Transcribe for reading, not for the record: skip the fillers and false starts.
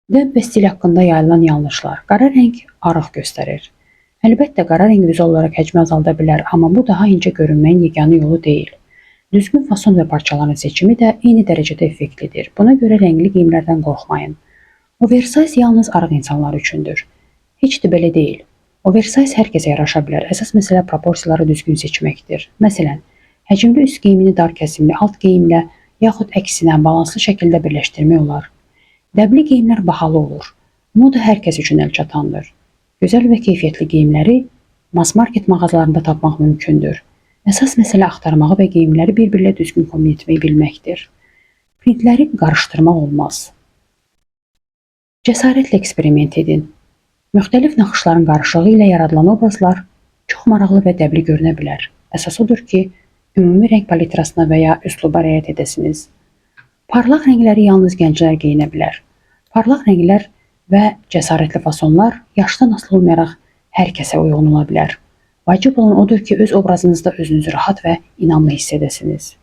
Dəb və stil haqqında yayılan yanlışlar. Qara rəng arıq göstərir. Əlbəttə, qara rəng vizual olaraq həcmi azalda bilər, amma bu daha incə görünməyin yeganə yolu deyil. Düzgün fason və parçaların seçimi də eyni dərəcədə effektlidir. Buna görə rəngli geyimlərdən qorxmayın. Oversize yalnız arıq insanlar üçündür. Heç də belə deyil. Oversize hər kəsə yaraşa bilər. Əsas məsələ proporsiyaları düzgün seçməkdir. Məsələn, həcmli üst geyimini dar kəsimli alt geyimlə yaxud əksinə balanslı şəkildə birləşdirmək olar. Dəbli geyimlər bahalı olur. Moda hər kəs üçün əlçatandır. Gözəl və keyfiyyətli geyimləri mass-market mağazalarında tapmaq mümkündür. Əsas məsələ axtarmağı və geyimləri bir-birlə düzgün kombin etməyi bilməkdir. Printləri qarışdırmaq olmaz. Cəsarətlə eksperiment edin. Müxtəlif naxışların qarışığı ilə yaradılan obrazlar çox maraqlı və dəbli görünə bilər. Əsas odur ki, ümumi rəng palitrasına və ya üsluba riayət edəsiniz. Parlaq rəngləri yalnız gənclər geyinə bilər. Parlaq rənglər və cəsarətli fasonlar yaşdan asılı olmayaraq hər kəsə uyğun ola bilər. Vacib olan odur ki, öz obrazınızda özünüzü rahat və inamlı hiss edəsiniz.